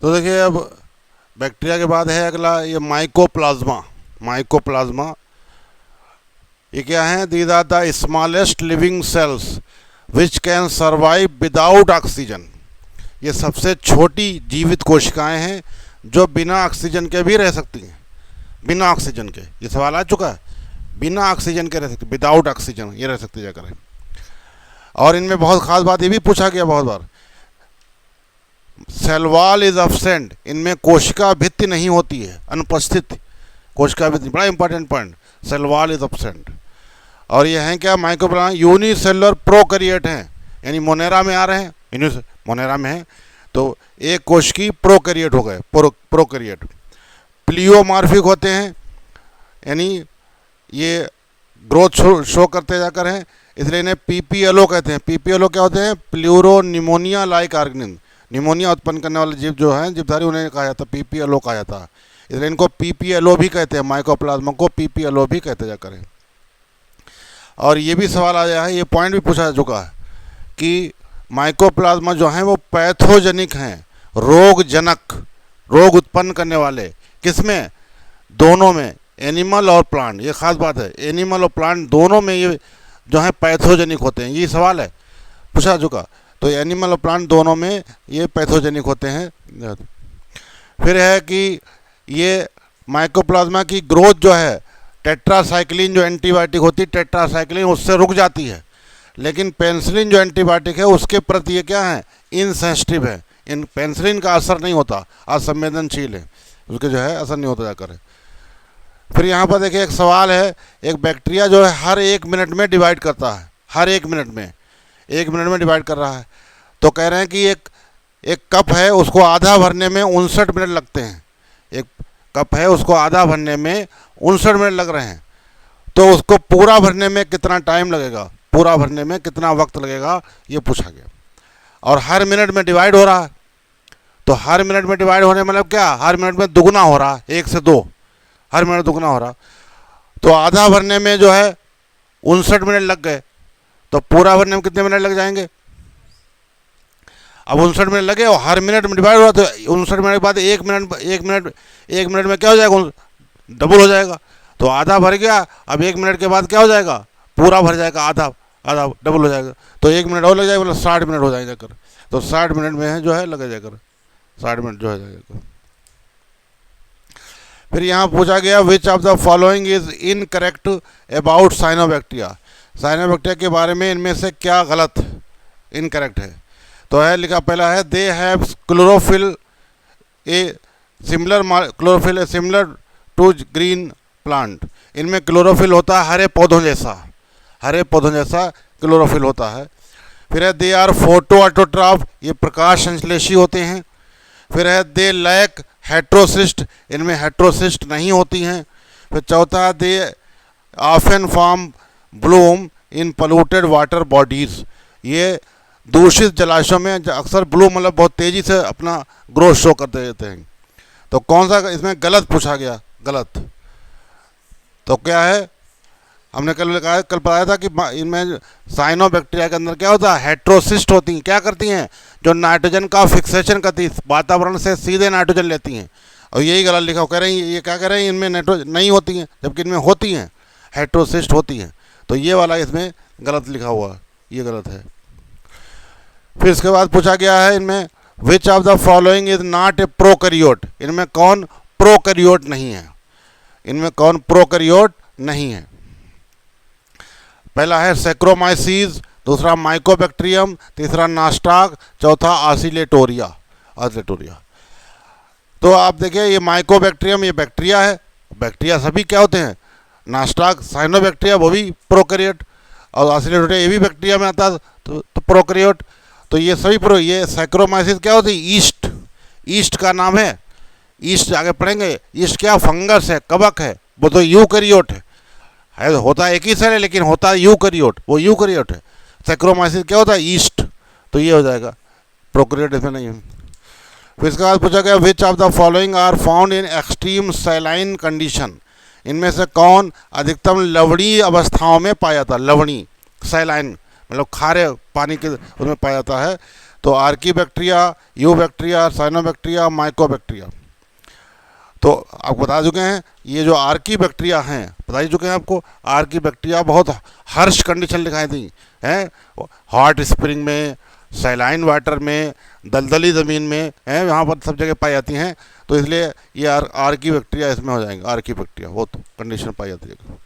तो देखिए अब बैक्टीरिया के बाद है अगला ये माइकोप्लाज्मा। माइकोप्लाज्मा ये क्या है? These are the smallest living cells which can survive without oxygen. ये सबसे छोटी जीवित कोशिकाएं हैं जो बिना ऑक्सीजन के भी रह सकती हैं। बिना ऑक्सीजन के, ये सवाल आ चुका है, बिना ऑक्सीजन के रह सकती, विदाउट ऑक्सीजन ये रह सकती जाकर। और इनमें बहुत खास बात ये भी पूछा गया बहुत बार, सेल वॉल इज एब्सेंट। इनमें कोशिका भित्ति नहीं होती है, अनुपस्थित कोशिका भित्ति, बड़ा important point, cell wall is absent. और ये हैं क्या? माइक्रोप्लाज्मा यूनिसेलुलर प्रोकैरियोट हैं, यानी मोनेरा में आ रहे हैं, मोनेरा में है तो एक कोशिकी प्रोकैरियोट हो गए, प्रोकैरियोट। प्लियोमॉर्फिक होते हैं, यानी ये ग्रोथ शो करते जाकर हैं, इसलिए इन्हें पीपीएलओ कहते हैं। पीपीएलओ क्या होते हैं? Pleuro pneumonia like organism, pneumonia उत्पन्न करने वाले जीव जो हैं, जीवधारी, उन्हें कहा जाता है पीपीएलओ कहा जाता है, इसलिए इनको पीपीएलओ भी कहते हैं, माइकोप्लाज्मा को पीपीएलओ भी कहते जाकर हैं। और ये भी सवाल आया है, ये पॉइंट भी पूछा जा चुका है कि माइकोप्लाज्मा जो हैं वो पैथोजेनिक हैं, रोगजनक, रोग उत्पन्न करने वाले। किसमें? दोनों में, एनिमल और प्लांट। ये खास बात है, एनिमल और प्लांट दोनों में ये जो है पैथोजेनिक होते हैं, ये सवाल है पूछा चुका। तो एनिमल और प्लांट दोनों में ये पैथोजेनिक होते हैं। फिर है कि ये माइकोप्लाज्मा की ग्रोथ जो है, टेट्रासाइक्लिन जो एंटीबायोटिक होती है, टेट्रासाइक्लिन उससे रुक जाती है, लेकिन पेनिसिलिन जो एंटीबायोटिक है उसके प्रति ये क्या है? इनसेंसिटिव है। इन पेनिसिलिन का असर नहीं होता, असंवेदनशील है, उसके जो है असर नहीं होता जाकर है। फिर यहाँ पर देखिए एक सवाल है, एक बैक्टीरिया जो है हर 1 मिनट में डिवाइड करता है, हर 1 मिनट में, 1 मिनट में डिवाइड कर रहा है। तो कह रहे हैं कि एक कप है, उसको आधा भरने में 59 मिनट लगते हैं। एक कप है, उसको आधा भरने में 59 मिनट लग रहे हैं, तो उसको पूरा भरने में कितना टाइम लगेगा, पूरा भरने में कितना वक्त लगेगा, ये पूछा गया। और हर मिनट में डिवाइड हो रहा है, तो हर मिनट में डिवाइड होने मतलब क्या? हर मिनट में दुगना हो रहा है, 1 से 2, हर मिनट दुगना हो रहा। तो आधा भरने में जो है 59 मिनट लग गए, तो पूरा भरने में कितने मिनट लग जाएंगे? अब 59 मिनट लगे और हर मिनट में डिवाइड हो रहा, तो 59 मिनट के बाद 1 मिनट में क्या हो जाएगा? डबल हो जाएगा। तो आधा भर गया, अब 1 मिनट के बाद क्या हो जाएगा? पूरा भर जाएगा, आधा आधा डबल हो जाएगा। तो 1 मिनट और लग जाएगा, मतलब 60 मिनट हो जाएगा कर। तो 60 मिनट में है जो है लग जाएगा, 60 मिनट जो है जाएगा। फिर यहाँ पूछा गया which of the following is incorrect about cyanobacteria. Cyanobacteria के बारे में इनमें से क्या गलत, इनकरेक्ट है? तो है लिखा, पहला है they have chlorophyll a similar to green plant. इनमें क्लोरोफिल होता है हरे पौधों जैसा, हरे पौधों जैसा क्लोरोफिल होता है। फिर है दे आर फोटो ऑटोट्रॉफ, ये प्रकाश संश्लेषी होते हैं। फिर है दे लैक हेट्रोसिस्ट, इनमें हेट्रोसिस्ट नहीं होती हैं। फिर चौथा, they often form Bloom in polluted water bodies, ये दूषित जलाशयों में अक्सर ब्लूम मतलब बहुत तेज़ी से अपना ग्रोथ शो करते रहते हैं। तो कौन सा इसमें गलत पूछा गया? गलत। तो क्या है? हमने कल बताया था कि इनमें साइनोबैक्टीरिया के अंदर क्या होता है? हेट्रोसिस्ट होती हैं। क्या करती हैं? जो नाइट्रोजन का फिक्सेशन करती है, वातावरण से सीधे नाइट्रोजन लेती हैं। और यही गलत लिखा, कह रहे हैं ये क्या कह रहे हैं, इनमें नाइट्रोजन नहीं होती हैं, जबकि इनमें होती हैं, हेट्रोसिस्ट होती हैं। तो ये वाला इसमें गलत लिखा हुआ, ये गलत है। फिर इसके बाद पूछा गया है इनमें विच of the following is not a prokaryote. इनमें कौन प्रोकैरियोट नहीं है? इनमें कौन प्रोकैरियोट नहीं है? पहला है सैक्रोमाइसीज, दूसरा माइकोबैक्टीरियम, तीसरा नास्टाक, चौथा आसिलेटोरिया। तो आप देखिए ये माइकोबैक्टीरियम ये बैक्टीरिया है, बैक्टीरिया सभी क्या होते हैं? नास्टाक साइनोबैक्टीरिया वो भी प्रोकैरियोट, और आसिलेटोरिया ये भी बैक्टीरिया में आता है, तो प्रोकैरियोट। तो ये सभी ये सैक्रोमाइसिस क्या होती है? ईस्ट का नाम है, ईस्ट आगे पढ़ेंगे। ईस्ट क्या? फंगस है, कवक है, वो तो यूकैरियोट है, होता है एक ही सेल है लेकिन होता है यूकैरियोट, वो यूकैरियोट है। सैक्रोमाइसिस क्या होता है? ईस्ट, तो ये हो जाएगा, प्रोकैरियोट इसमें नहीं है। फिर इसके बाद पूछा गया which of the following are found in extreme saline condition. इनमें से कौन अधिकतम लवणीय अवस्थाओं में पाया जाता है? लवणी, सैलाइन मतलब खारे पानी के उसमें पाया जाता है। तो आर्कीबैक्टीरिया, यूबैक्टीरिया, साइनोबैक्टीरिया, माइकोबैक्टीरिया। तो आपको बता चुके हैं ये जो आर्कीबैक्टीरिया हैं, बता ही चुके हैं आपको। आर्कीबैक्टीरिया बहुत हर्ष कंडीशन दिखाई दी हैं, हॉट स्प्रिंग में, सैलाइन वाटर में, दलदली ज़मीन में हैं, यहाँ पर सब जगह पाई जाती हैं। तो इसलिए ये आर्कीबैक्टीरिया इसमें हो जाएंगे, आर्कीबैक्टीरिया वो तो कंडीशन पाई जाती है।